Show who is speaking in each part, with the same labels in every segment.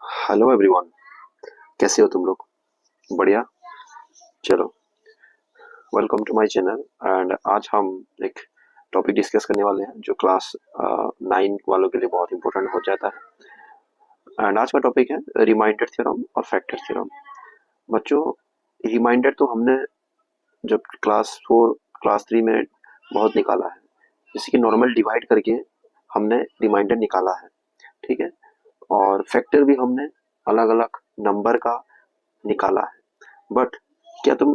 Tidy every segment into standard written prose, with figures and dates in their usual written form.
Speaker 1: Hello everyone. कैसे हो तुम लोग? बढ़िया। चलो, welcome to my channel. And आज हम एक टॉपिक डिस्कस करने वाले हैं जो क्लास 9 वालों के लिए बहुत इंपॉर्टेंट हो जाता है। एंड आज का टॉपिक है रिमाइंडर थ्योरम और फैक्टर थ्योरम। बच्चों, रिमाइंडर तो हमने जब क्लास 3 में बहुत निकाला है। जैसे कि नॉर्मल डिवाइड करके हमने रिमाइंडर निकाला है, ठीक है। और फैक्टर भी हमने अलग अलग नंबर का निकाला है। बट क्या तुम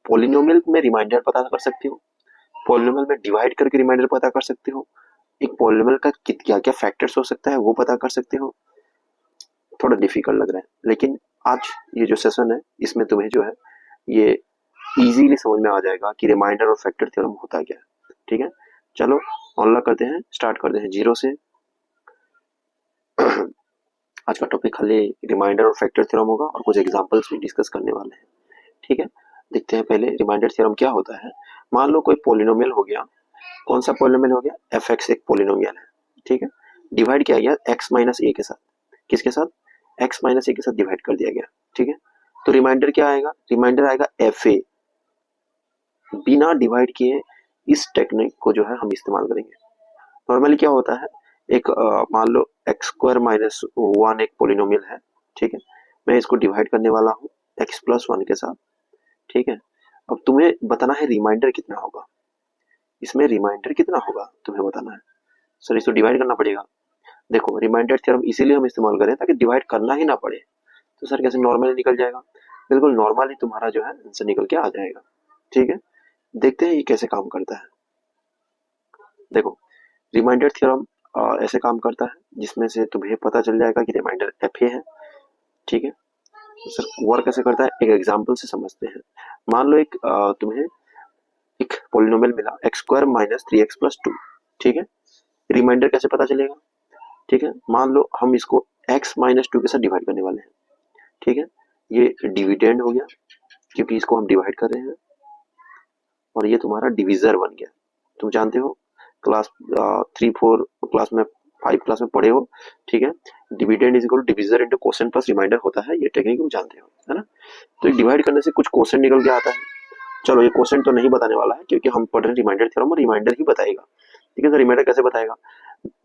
Speaker 1: पॉलिनोमियल में रिमाइंडर पता कर सकते हो? पॉलिनोमियल में डिवाइड करके रिमाइंडर पता कर सकते हो? एक पॉलिनोमियल का क्या क्या फैक्टर्स हो सकता है वो पता कर सकते हो? थोड़ा डिफिकल्ट लग रहा है, लेकिन आज ये जो सेशन है इसमें तुम्हें जो है ये इजीली समझ में आ जाएगा कि रिमाइंडर और फैक्टर थ्योरम होता क्या है। ठीक है, चलो अनलॉक करते हैं, स्टार्ट करते हैं जीरो से। आज का टॉपिक खाली रिमाइंडर और फैक्टर थ्योरम होगा और कुछ एग्जांपल्स भी डिस्कस करने वाले हैं। ठीक है, देखते हैं पहले रिमाइंडर थ्योरम क्या होता है। मान लो कोई पॉलिनोमियल हो गया। कौन सा पॉलिनोमियल हो गया? एफ एक्स एक पॉलिनोमियल है, ठीक है। डिवाइड किया गया एक्स माइनस ए के साथ। किसके साथ? एक्स माइनस ए के साथ डिवाइड कर दिया गया, ठीक है। तो रिमाइंडर क्या आएगा? रिमाइंडर आएगा एफ ए। बिना डिवाइड किए इस टेक्निक को जो है हम इस्तेमाल करेंगे। नॉर्मली क्या होता है, एक मान लो एक्स स्क्वायर माइनस वन एक पोलिनोमियल है, ठीक है। मैं इसको डिवाइड करने वाला हूँ एक्स प्लस वन के साथ, ठीक है। अब तुम्हें बताना है रिमाइंडर कितना होगा। इसमें रिमाइंडर कितना होगा तुम्हें बताना है। सर इसको डिवाइड करना पड़ेगा। देखो, रिमाइंडर थ्योरम इसीलिए हम इस्तेमाल करें ताकि डिवाइड करना ही ना पड़े। तो सर कैसे नॉर्मली निकल जाएगा? बिल्कुल नॉर्मली तुम्हारा जो है आंसर निकल के आ जाएगा, ठीक है। देखते हैं ये कैसे काम करता है। देखो, रिमाइंडर थ्योरम ऐसे काम करता है जिसमें से तुम्हें पता चल जाएगा कि रिमाइंडर एफ ए है, ठीक है। तो सर वर्क कैसे करता है एक एग्जांपल से समझते हैं। मान लो एक तुम्हें एक पोलिनोमियल मिला x square minus three x plus two, ठीक है। रिमाइंडर कैसे पता चलेगा? ठीक है, मान लो हम इसको एक्स माइनस टू के साथ डिवाइड करने वाले हैं, ठीक है। ये डिविडेंड हो गया क्योंकि इसको हम डिवाइड कर रहे हैं, और ये तुम्हारा डिविजर बन गया। तुम जानते हो क्लास 3 4 क्लास में, 5 क्लास में पढ़े हो, ठीक है। Dividend is equal to divisor into quotient plus remainder होता है, ये टेक्निक तुम जानते हो, है ना। तो डिवाइड करने से कुछ कोसेंट निकल के आता है। चलो ये कोसेंट तो नहीं बताने वाला है क्योंकि हम पढ़ रहे हैं रिमाइंडर थ्योरम, और रिमाइंडर ही बताएगा, ठीक है। तो रिमाइंडर कैसे बताएगा?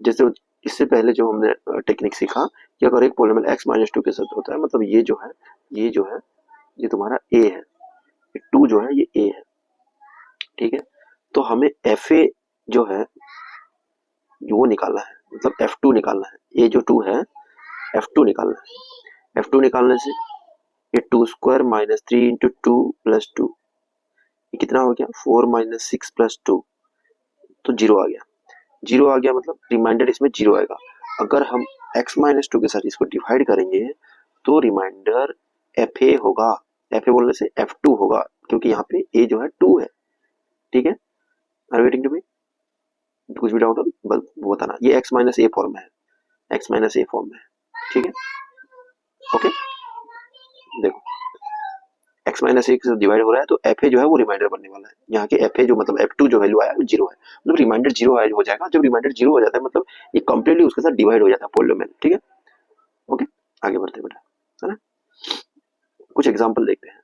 Speaker 1: जैसे इससे पहले जो हमने टेक्निक सीखा कि अगर एक पॉलिनोमियल एक्स माइनस टू के साथ होता है, मतलब ये जो है ये तुम्हारा ए है, टू जो है ये ए है, ठीक है। तो हमें एफ ए जो है वो निकालना है, मतलब एफ टू निकालना है। ये जो टू है एफ टू निकालना है। एफ टू निकालने से ये two square minus three into two plus two, ये कितना हो गया? Four minus six plus two, तो जीरो आ गया। जीरो आ गया मतलब रिमाइंडर इसमें जीरो आएगा। अगर हम एक्स माइनस टू के साथ इसको डिवाइड करेंगे तो रिमाइंडर एफ ए होगा। एफ ए बोलने से एफ टू होगा क्योंकि यहाँ पे ए जो है टू है, ठीक है। Are waiting to me? कुछ भी डाउट हो वो बताना। ये एक्स माइनस ए फॉर्म में है, एक्स माइनस ए फॉर्म में है, ठीक है। ओके, देखो एक्स माइनस ए के साथ डिवाइड हो रहा है तो एफ ए जो है वो रिमाइंडर बनने वाला है। यहाँ के एफ ए जो मतलब एफ टू जो वैल्यू आया वो जीरो है, मतलब रिमाइंडर जीरो हो जाएगा। जब रिमाइंडर जीरो हो जाता है मतलब ये कंप्लीटली उसके साथ डिवाइड हो जाता है पोलिनोमियल, ठीक है। ओके, आगे बढ़ते हैं बेटा, है ना। कुछ एग्जांपल देखते हैं।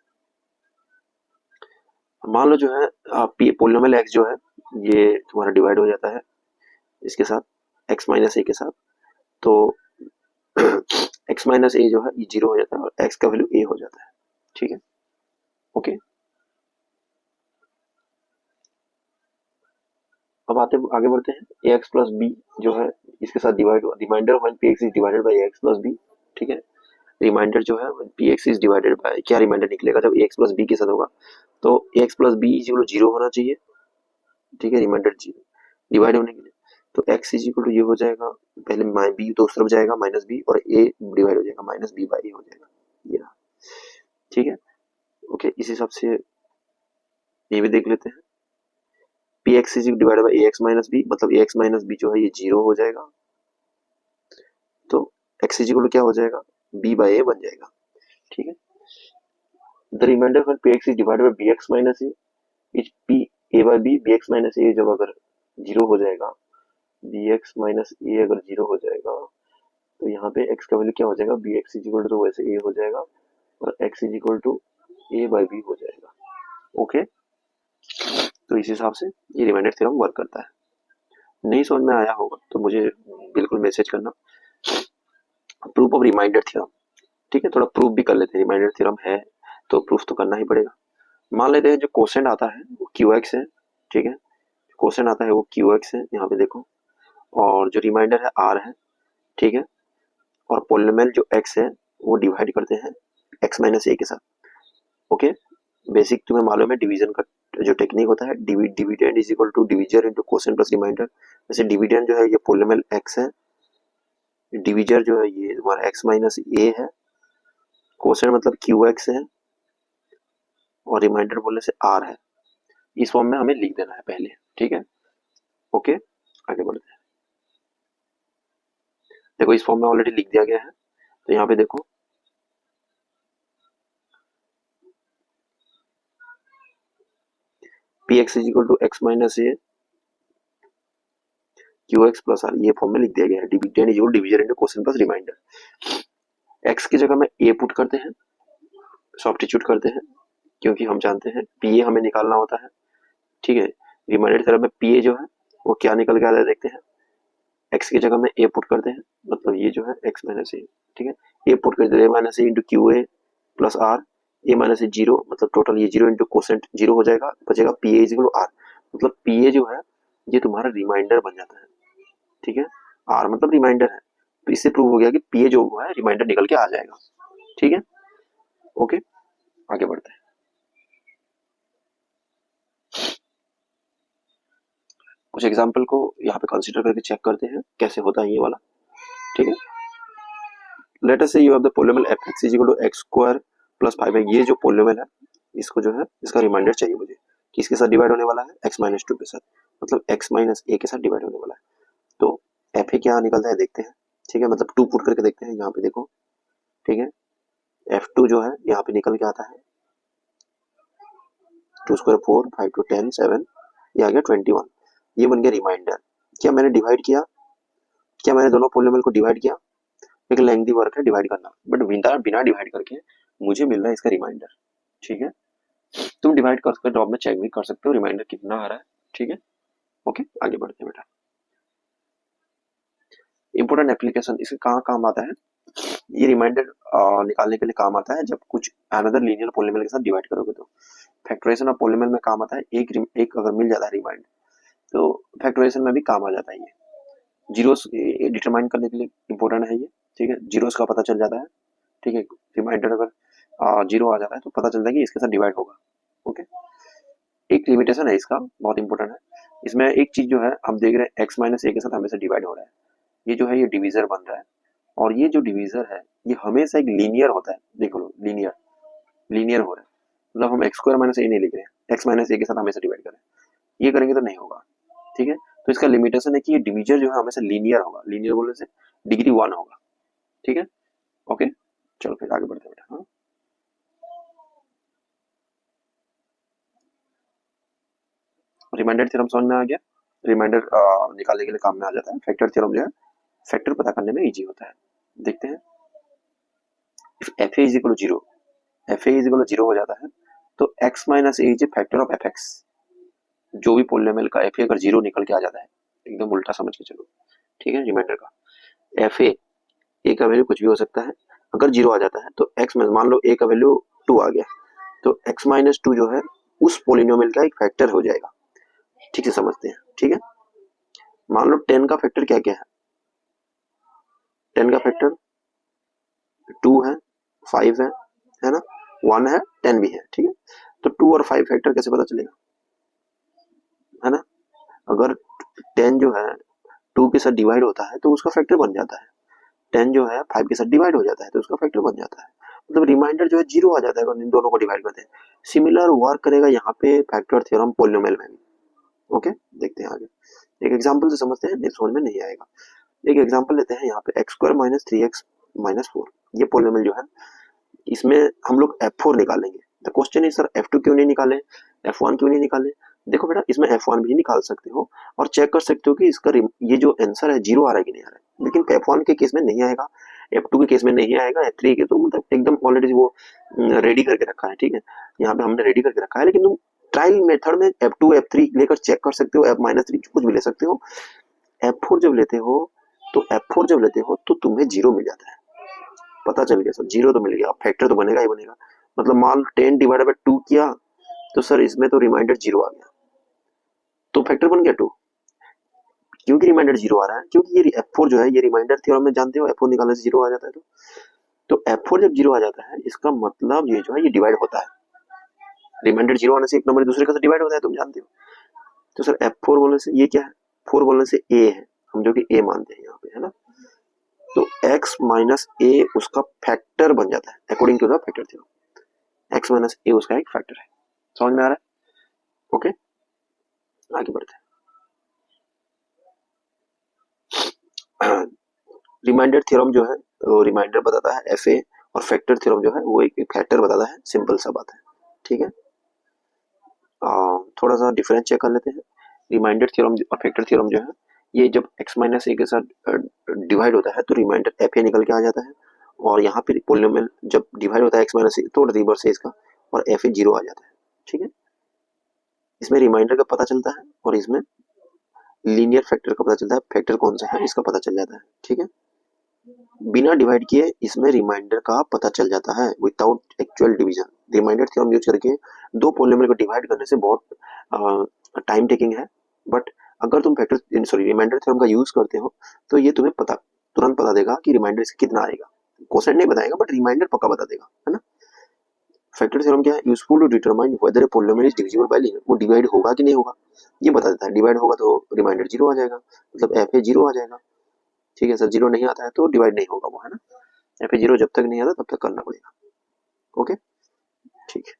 Speaker 1: मान लो जो है पोलिनोमियल एक्स जो है ये तुम्हारा डिवाइड हो जाता है इसके साथ एक्स माइनस ए के साथ। तो एक्स माइनस ए जो है ये जीरो हो जाता है और एक्स का वैल्यू ए हो जाता है, ठीक है। ओके, अब आगे बढ़ते हैं। ए एक्स प्लस बी जो है इसके साथ डिवाइड हुआ, remainder one P x is divided by X plus B, ठीक है। रिमाइंडर जो है P x is divided by, क्या रिमाइंडर निकलेगा जब ए एक्स प्लस बी के साथ होगा? तो a x plus b is equal to zero होना चाहिए, ठीक है। रिमाइंडर जीरो डिवाइड होने के लिए तो एक्स इज इक्वल टू ये हो जाएगा, पहले बी तो उस तरफ जाएगा माइनस बी, और ए डिवाइड हो जाएगा माइनस बी बाई ए हो जाएगा, ये रहा, ठीक है। ओके, इस हिसाब से ये भी देख लेते हैं। P x is divided by A X minus B, मतलब ए एक्स माइनस बी जो है ये जीरो हो जाएगा। तो एक्स इज इक्वल टू क्या हो जाएगा? बी बाई ए बन जाएगा, ठीक है। The remainder for p x is divided by b x minus A is p a by b. B x minus a जब अगर जीरो हो जाएगा, बी एक्स माइनस ए अगर जीरो हो जाएगा तो यहाँ पे x का वैल्यू क्या हो जाएगा, B X is equal to वैसे ए हो जाएगा और x is equal to A by B हो जाएगा। ओके, तो इस हिसाब से ये रिमाइंडर थ्योरम वर्क करता है। नहीं समझ में आया होगा तो मुझे बिल्कुल मैसेज करना। प्रूफ ऑफ रिमाइंडर थ्योरम, ठीक है, थोड़ा प्रूफ भी कर लेते हैं। रिमाइंडर थ्योरम है तो प्रूफ तो करना ही पड़ेगा। मान लेते हैं जो क्वेश्चन आता है वो क्यू एक्स है, ठीक है, क्वेश्चन आता है वो क्यू एक्स है, यहाँ पे देखो, और जो रिमाइंडर है आर है, ठीक है, और पोलिनोमियल जो एक्स है वो डिवाइड करते हैं एक्स माइनस ए के साथ। ओके, बेसिक तुम्हें मालूम है डिवीजन का जो टेक्निक होता है, dividend is equal to divisor into quotient plus remainder. वैसे डिविडेंड जो है ये पोलिनोमियल एक्स है, डिविजर जो है ये तुम्हारा एक्स माइनस ए है, क्वोशिएंट मतलब क्यू एक्स है, और रिमाइंडर बोलने से आर है। इस फॉर्म में हमें लिख देना है पहले, ठीक है। ओके, आगे बढ़ते हैं। देखो इस फॉर्म में ऑलरेडी लिख दिया गया है, तो यहाँ पे देखो P x is equal to X minus A Q X plus R, ये फॉर्म में लिख दिया गया है। Dividend is equal divisor into quotient plus remainder. X की जगह में ए पुट करते हैं, सब्स्टिट्यूट करते हैं, क्योंकि हम जानते हैं पी ए हमें निकालना होता है, ठीक है। रिमाइंडर थ्योरम में पी ए जो है वो क्या निकल के आता है देखते हैं। एक्स की जगह में ए पुट करते हैं, मतलब ये जो है एक्स माइनस ए, ठीक है, ए पुट कर देते हैं minus A into Q A plus R, A minus A zero, मतलब टोटल ये जीरो इंटू कोसेंट जीरो हो जाएगा, बचेगा P A is equal to R, मतलब पी ए जो है ये तुम्हारा रिमाइंडर बन जाता है, ठीक है। आर मतलब रिमाइंडर है, तो इससे प्रूव हो गया कि पी ए जो है रिमाइंडर निकल के आ जाएगा, ठीक है। ओके, आगे बढ़ते हैं। कुछ एग्जाम्पल को यहाँ पे कंसिडर करके चेक करते हैं कैसे होता है ये वाला, ठीक है। Let us say you have the polynomial F X is equal to X square plus 5 है। ये जो पोलिनोमियल है इसको जो है इसका रिमाइंडर चाहिए मुझे, किसके साथ डिवाइड होने वाला है, एक्स माइनस टू के साथ, मतलब एक्स माइनस ए के साथ डिवाइड होने वाला है। तो एफ ए क्या निकलता है देखते हैं, ठीक है, मतलब टू पुट करके देखते हैं। यहाँ पे देखो, ठीक है, एफ टू जो है यहाँ पे निकल के आता है 2 स्क्वायर 4 5 टू 10 7, ये आ गया 21, ये बन गया रिमाइंडर। क्या मैंने डिवाइड किया, क्या मैंने दोनों पोलिनोमियल को डिवाइड किया, एक लेंथी वर्क है डिवाइड करना, बट बिना डिवाइड करके मुझे मिल रहा है इसका रिमाइंडर, ठीक है। तुम डिवाइड करके जॉब में चेक भी कर सकते हो रिमाइंडर कितना आ रहा है, ठीक है। ओके, आगे बढ़ते हैं बेटा। इंपोर्टेंट एप्लीकेशन इसके कहाँ काम आता है, ये रिमाइंडर निकालने के लिए काम आता है जब कुछ अनदर लीनियर पोलिनोमियल के साथ डिवाइड करोगे तो। फैक्टराइजेशन और पोलिनोमियल में काम आता है, एक अगर मिल जाता है रिमाइंडर तो फैक्टराइजेशन में भी काम आ जाता है। ये जीरोस डिटरमाइन करने के लिए इंपॉर्टेंट है ये, ठीक है, जीरोस का पता चल जाता है, ठीक है। रिमाइंडर अगर जीरो आ जाता है तो पता चलता है कि इसके साथ डिवाइड होगा। ओके, एक लिमिटेशन है इसका, बहुत इंपॉर्टेंट है। इसमें एक चीज जो है हम देख रहे हैं एक्स माइनस ए के साथ हमेशा डिवाइड हो रहा है, ये जो है ये डिवीजर बन रहा है, और ये जो डिवीजर है ये हमेशा एक लीनियर होता है। देखो लो, लीनियर लीनियर हो रहा है, मतलब हम एक्स स्क्वायर माइनस ए नहीं लिख रहे हैं, एक्स माइनस ए के साथ हमेशा डिवाइड कर रहे हैं, ये करेंगे तो नहीं होगा, ठीक है। तो इसका लिमिटेशन है कि ये डिवीजर जो है हमेशा लीनियर होगा, लीनियर बोलने से डिग्री 1 होगा, ठीक है। ओके, चलो फिर आगे बढ़ते हैं। हाँ, रिमाइंडर थ्योरम समझ में आ गया। रिमाइंडर निकालने के लिए काम में आ जाता है। फैक्टर थ्योरम जो है फैक्टर पता करने में इजी होता है। देखते हैं, if F A is equal to zero, F A is equal to zero हो जाता है तो X minus A is a factor of F X. जो भी पोलिनोमियल का एफ ए अगर जीरो निकल के आ जाता है, एकदम उल्टा समझ के चलो, ठीक है। रिमाइंडर का एफ ए का वैल्यू कुछ भी हो सकता है, अगर जीरो आ जाता है तो एक्स में मान लो ए का वैल्यू 2 आ गया तो एक्स माइनस टू जो है उस पोलिनोमियल का एक फैक्टर हो जाएगा। ठीक से समझते हैं, ठीक है। मान लो 10 का फैक्टर क्या क्या है, 10 का फैक्टर 2 है, 5 है ना, 1 है, 10 भी है, ठीक है। तो 2 और 5 फैक्टर कैसे पता चलेगा, है ना। अगर 10 जो है 2 के साथ डिवाइड होता है तो उसका फैक्टर बन जाता है, 10 जो है 5 के साथ डिवाइड हो जाता है तो उसका फैक्टर बन जाता है, मतलब रिमाइंडर जो है जीरो आ जाता है अगर इन दोनों को डिवाइड करते हैं। सिमिलर वर्क करेगा यहाँ पे फैक्टर थ्योरम पोलिनोमियल में भी। ओके, देखते हैं आगे, एक एग्जांपल से समझते हैं, नहीं समझ में नहीं आएगा। एक एग्जांपल लेते हैं, यहाँ पे x square minus 3x minus 4, ये पोलिनोमियल जो है इसमें हम लोग f4 निकालेंगे। The question is sir f2 क्यों नहीं निकाले, f1 क्यों नहीं निकाले, देखो बेटा, इसमें F1 भी निकाल सकते हो और चेक कर सकते हो कि इसका ये जो आंसर है जीरो आ रहा है कि नहीं आ रहा है, लेकिन F1 के केस में नहीं आएगा, F2 के केस में नहीं आएगा, F3 के तो मतलब एकदम ऑलरेडी वो रेडी करके रखा है, ठीक है, यहाँ पे हमने रेडी करके रखा है, लेकिन तुम ट्रायल मेथड में F2 F3 लेकर चेक कर सकते हो, F-3 कुछ भी ले सकते हो। F4 जब लेते हो तो F4 जब लेते हो तो तुम्हें जीरो मिल जाता है, पता चल गया सर, जीरो तो मिल गया, फैक्टर तो बनेगा ही बनेगा। मतलब मान 10 डिवाइडेड बाय 2 किया तो सर इसमें तो रिमाइंडर जीरो आ गया, तो फैक्टर बन गया 2। क्योंकि रिमाइंडर जीरो आ रहा है, क्योंकि ये F4 जो है ये रिमाइंडर थ्योरम में जानते हो F4 निकालने से जीरो आ जाता है, तो F4 जब जीरो आ जाता है इसका मतलब ये जो है ये डिवाइड होता है, रिमाइंडर जीरो आने से एक नंबर दूसरे का से डिवाइड होता है, तुम जानते हो। तो सर F4 बोलने से ये क्या है, 4 बोलने से A है, हम जो कि A मानते हैं यहाँ पे, है ना। तो x माइनस ए उसका फैक्टर बन जाता है according to the factor theorem, x minus a उसका एक फैक्टर है। समझ में आ रहा है? ओके, आगे बढ़ते हैं। रिमाइंडर थ्योरम जो है वो रिमाइंडर बताता है एफ ए, और फैक्टर थ्योरम जो है वो एक फैक्टर बताता है, सिंपल सा बात है, ठीक है। थोड़ा सा डिफरेंस चेक कर लेते हैं। रिमाइंडर थ्योरम और फैक्टर थ्योरम जो है ये जब x माइनस ए के साथ डिवाइड होता है तो रिमाइंडर एफ ए निकल के आ जाता है, और यहाँ पे पोलिनोमियल जब डिवाइड होता है x माइनस ए तो रिवर्स है इसका, और एफ ए जीरो आ जाता है, ठीक है। इसमें रिमाइंडर का पता चलता है और इसमें लीनियर फैक्टर का पता चलता है, फैक्टर कौन सा है इसका पता चल जाता है, ठीक है। बिना डिवाइड किए इसमें रिमाइंडर का पता चल जाता है without actual division. Remainder theorem use करके दो पोलिनोमियल को डिवाइड करने से बहुत टाइम टेकिंग है, बट अगर तुम फैक्टर सॉरी रिमाइंडर थ्योरम का यूज करते हो तो ये तुम्हें पता तुरंत बता देगा कि रिमाइंडर इसका कितना आएगा, क्वोशंट नहीं बताएगा बट रिमाइंडर पक्का बता देगा, है ना। फैक्टर थ्योरम क्या है, useful to determine whether a polynomial is divisible by linear, वो डिवाइड होगा कि नहीं होगा ये बता देता है। डिवाइड होगा तो रिमाइंडर जीरो आ जाएगा, मतलब एफ ए जीरो आ जाएगा, ठीक है सर। जीरो नहीं आता है तो डिवाइड नहीं होगा वो, है ना। एफ ए जीरो जब तक नहीं आता तब तक करना पड़ेगा, ओके, ठीक है।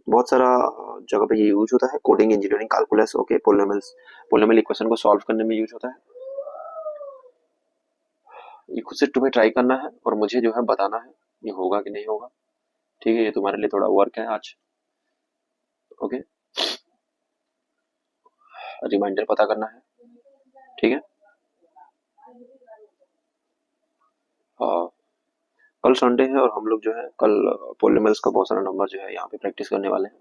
Speaker 1: बहुत सारा जगह पे ये यूज होता है, coding engineering calculus, okay, polynomial equation को सॉल्व करने में यूज होता है। ये खुद से तुम्हें ट्राई करना है और मुझे जो है बताना है ये होगा कि नहीं होगा, ठीक है। ये तुम्हारे लिए थोड़ा वर्क है आज, ओके। रिमाइंडर पता करना है, ठीक है। और कल संडे है और हम लोग जो है कल पोलिनोमियल्स का बहुत सारा नंबर जो है यहाँ पे प्रैक्टिस करने वाले हैं,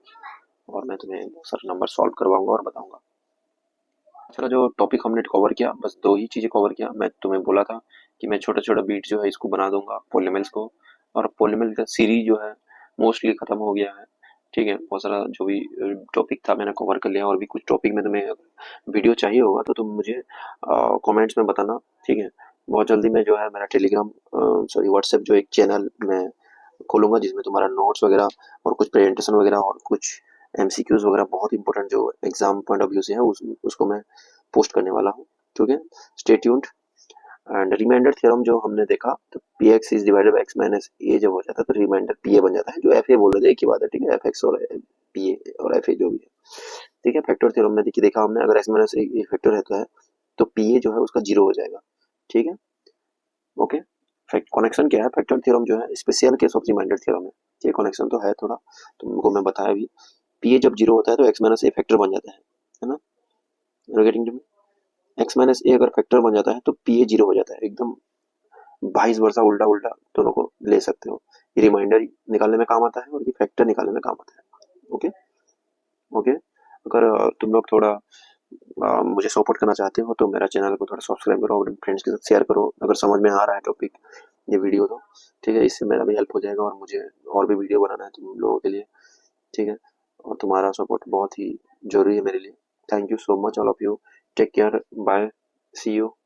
Speaker 1: और मैं तुम्हें बहुत सारे नंबर सॉल्व करवाऊंगा और बताऊंगा। चलो, जो टॉपिक हमने कवर किया बस दो ही चीजें कवर किया। मैं तुम्हें बोला था कि मैं छोटा छोटा बीट जो है इसको बना दूंगा पोलिनोमियल्स को, और पोलिनोमियल का सीरीज जो है मोस्टली खत्म हो गया है, ठीक है। बहुत सारा जो भी टॉपिक था मैंने कवर कर लिया, और भी कुछ टॉपिक में तुम्हें वीडियो चाहिए होगा तो तुम मुझे कमेंट्स में बताना, ठीक है। बहुत जल्दी मैं जो है मेरा टेलीग्राम सॉरी व्हाट्सएप जो एक चैनल मैं खोलूंगा जिसमें तुम्हारा नोट्स वगैरह और कुछ प्रेजेंटेशन वगैरह और कुछ एमसीक्यूज वगैरह बहुत इंपॉर्टेंट जो एग्जाम पॉइंट ऑफ व्यू से है उसको मैं पोस्ट करने वाला हूँ, ठीक है। Stay tuned. And remainder theorem जो हमने देखा तो p x is divided by x minus a जब हो जाता है तो रिमाइंडर पी ए बन जाता है, जो एफ ए बोल रहे थे एक ही बात है, ठीक है। एफ एक्स और पी ए और एफ ए जो भी है, ठीक है। फैक्टर थ्योरम में देखिए देखा हमने, अगर एक्स माइनस ए फैक्टर रहता है तो पी ए जो है उसका जीरो हो जाएगा, ठीक है, ओके। कनेक्शन क्या है, फैक्टर थ्योरम जो है special case of remainder theorem है, ये कनेक्शन तो है थोड़ा, तुमको मैं बताया भी। पी ए जब जीरो होता है तो एक्स माइनस ए फैक्टर बन जाता है ना। You getting to me? X minus a अगर फैक्टर बन जाता है तो पी ए जीरो हो जाता है, एकदम 22 वर्षा उल्टा उल्टा दोनों को ले सकते हो। ये रिमाइंडर निकालने में काम आता है और ये फैक्टर निकालने में काम आता है, ओके ओके। अगर तुम लोग थोड़ा मुझे सपोर्ट करना चाहते हो तो मेरा चैनल को थोड़ा सब्सक्राइब करो और फ्रेंड्स के साथ शेयर करो, अगर समझ में आ रहा है टॉपिक ये वीडियो तो, ठीक है। इससे मेरा भी हेल्प हो जाएगा और मुझे और भी वीडियो बनाना है तुम लोगों के लिए, ठीक है। और तुम्हारा सपोर्ट बहुत ही जरूरी है मेरे लिए। Thank you so much all of you, take care, bye, see you.